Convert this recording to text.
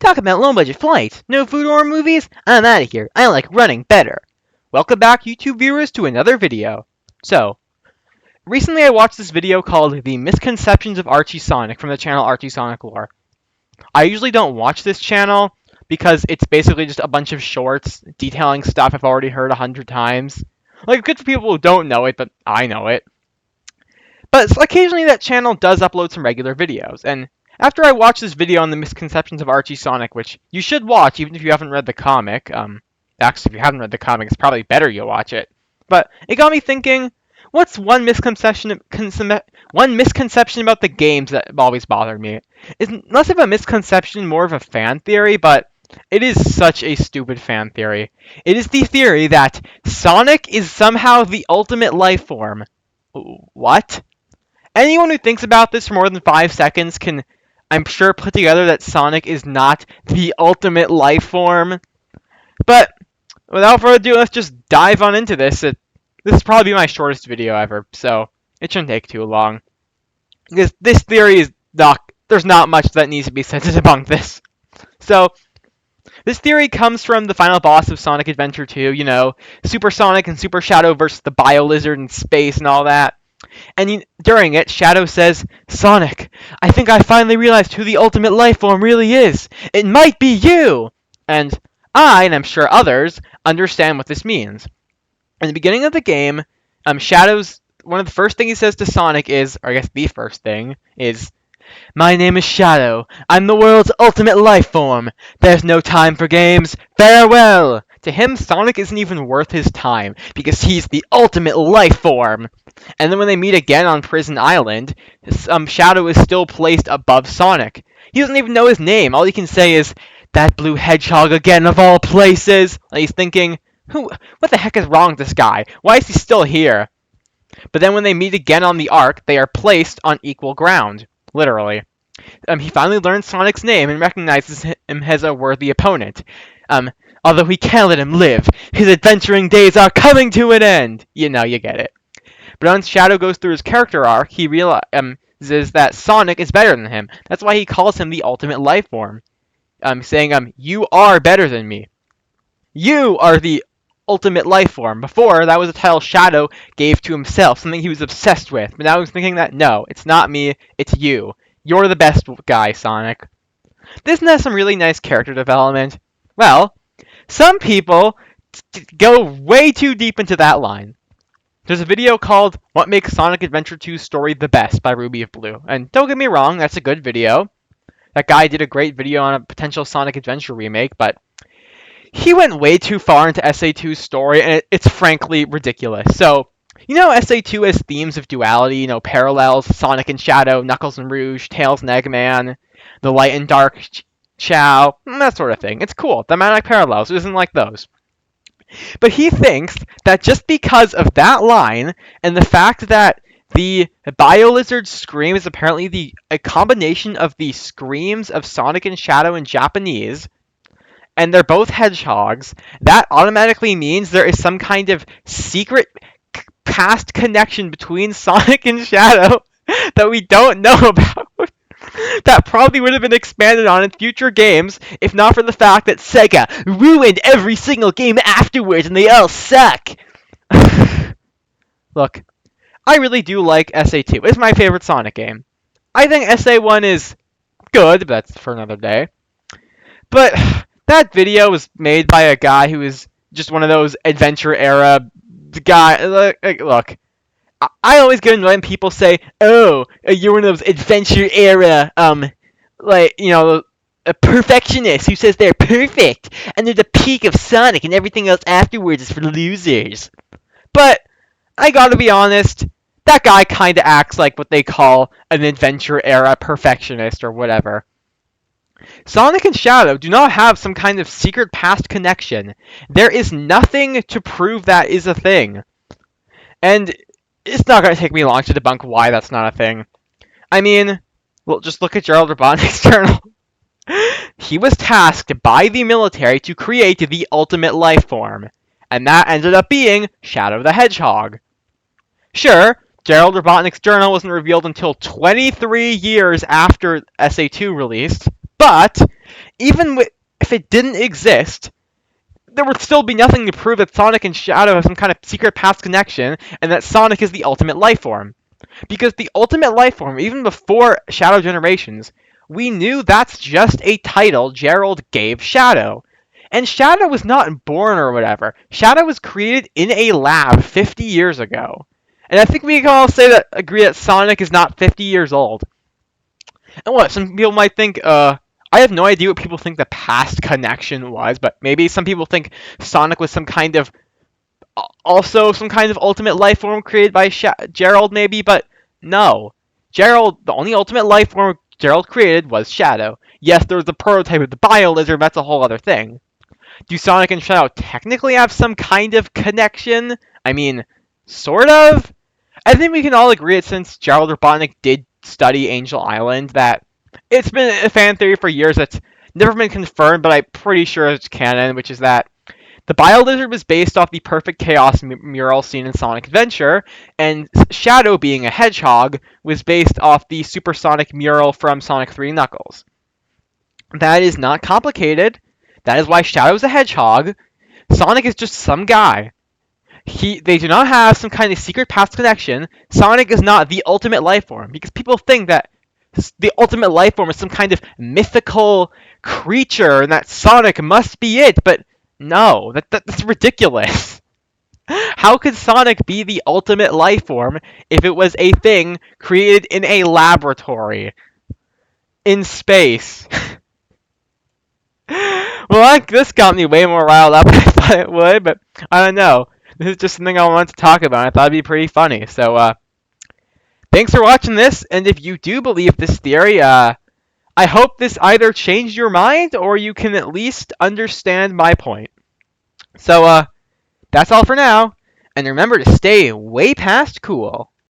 Talk about low-budget flights, no food or movies? I'm out of here. I like running better. Welcome back, YouTube viewers, to another video. So, recently I watched this video called The Misconceptions of Archie Sonic from the channel Archie Sonic Lore. I usually don't watch this channel because it's basically just a bunch of shorts detailing stuff I've already heard 100 times. Like, good for people who don't know it, but I know it. But occasionally that channel does upload some regular videos, and after I watched this video on the misconceptions of Archie Sonic, which you should watch even if you haven't read the comic, actually if you haven't read the comic, it's probably better you watch it. But it got me thinking, what's one misconception about the games that always bothered me? It's less of a misconception, more of a fan theory, but it is such a stupid fan theory. It is the theory that Sonic is somehow the ultimate life form. What? Anyone who thinks about this for more than 5 seconds can, I'm sure, put together that Sonic is not the ultimate life form. But without further ado, let's just dive on into this. This is probably my shortest video ever, so it shouldn't take too long. Because this theory is there's not much that needs to be said to debunk this. So, this theory comes from the final boss of Sonic Adventure 2, you know, Super Sonic and Super Shadow versus the Bio Lizard in space and all that. And during it, Shadow says, "Sonic, I think I finally realized who the ultimate life form really is. It might be you!" And I'm sure others, understand what this means. In the beginning of the game, Shadow's one of the first things he says to Sonic is, or I guess the first thing, is, "My name is Shadow. I'm the world's ultimate life form. There's no time for games. Farewell!" To him, Sonic isn't even worth his time, because he's the ultimate life form. And then when they meet again on Prison Island, Shadow is still placed above Sonic. He doesn't even know his name. All he can say is, "That blue hedgehog again of all places." And he's thinking, what the heck is wrong with this guy? Why is he still here? But then when they meet again on the Ark, they are placed on equal ground. Literally. He finally learns Sonic's name and recognizes him as a worthy opponent. Although he can't let him live. His adventuring days are coming to an end. You know, you get it. But once Shadow goes through his character arc, he realizes that Sonic is better than him. That's why he calls him the ultimate life form. Saying, "You are better than me. You are the ultimate life form." Before, that was a title Shadow gave to himself, something he was obsessed with. But now he's thinking that, no, it's not me, it's you. You're the best guy, Sonic. Doesn't that have some really nice character development? Well, some people go way too deep into that line. There's a video called "What Makes Sonic Adventure 2's Story the Best" by Ruby of Blue. And don't get me wrong, that's a good video. That guy did a great video on a potential Sonic Adventure remake, but he went way too far into SA2's story, and it's frankly ridiculous. So, you know, SA2 has themes of duality, you know, parallels, Sonic and Shadow, Knuckles and Rouge, Tails and Eggman, the light and dark Chao, that sort of thing. It's cool. Thematic parallels, it isn't like those. But he thinks that just because of that line, and the fact that the Bio Lizard scream is apparently a combination of the screams of Sonic and Shadow in Japanese, and they're both hedgehogs, that automatically means there is some kind of secret past connection between Sonic and Shadow that we don't know about. That probably would have been expanded on in future games, if not for the fact that Sega ruined every single game afterwards and they all suck. Look, I really do like SA2. It's my favorite Sonic game. I think SA1 is good, but that's for another day. But that video was made by a guy who is just one of those adventure era guy. Look, I always get annoyed when people say, "Oh, you're one of those adventure era, like, you know, a perfectionist who says they're perfect and they're the peak of Sonic and everything else afterwards is for losers." But I gotta be honest, that guy kinda acts like what they call an adventure era perfectionist or whatever. Sonic and Shadow do not have some kind of secret past connection. There is nothing to prove that is a thing. And it's not going to take me long to debunk why that's not a thing. I mean, well, just look at Gerald Robotnik's journal. He was tasked by the military to create the ultimate life form, and that ended up being Shadow the Hedgehog. Sure, Gerald Robotnik's journal wasn't revealed until 23 years after SA2 released, But if it didn't exist, there would still be nothing to prove that Sonic and Shadow have some kind of secret past connection, and that Sonic is the ultimate life form. Because the ultimate life form, even before Shadow Generations, we knew that's just a title Gerald gave Shadow. And Shadow was not born or whatever. Shadow was created in a lab 50 years ago. And I think we can all agree that Sonic is not 50 years old. And what, some people might think, I have no idea what people think the past connection was, but maybe some people think Sonic was also some kind of ultimate life form created by Gerald, maybe, but no. The only ultimate life form Gerald created was Shadow. Yes, there was a prototype of the Bio Lizard, but that's a whole other thing. Do Sonic and Shadow technically have some kind of connection? I mean, sort of? I think we can all agree that since Gerald Robotnik did study Angel Island, that it's been a fan theory for years that's never been confirmed, but I'm pretty sure it's canon, which is that the Bio Lizard was based off the Perfect Chaos mural seen in Sonic Adventure, and Shadow, being a hedgehog, was based off the Supersonic mural from Sonic 3 Knuckles. That is not complicated. That is why Shadow's a hedgehog. Sonic is just some guy. They do not have some kind of secret past connection. Sonic is not the ultimate life form, because people think that the ultimate life form is some kind of mythical creature and that Sonic must be it, but no, that's ridiculous. How could Sonic be the ultimate life form if it was a thing created in a laboratory in space? Well, this got me way more riled up than I thought it would, but I don't know. This is just something I wanted to talk about. I thought it'd be pretty funny. So, thanks for watching this, and if you do believe this theory, I hope this either changed your mind or you can at least understand my point. So, that's all for now, and remember to stay way past cool.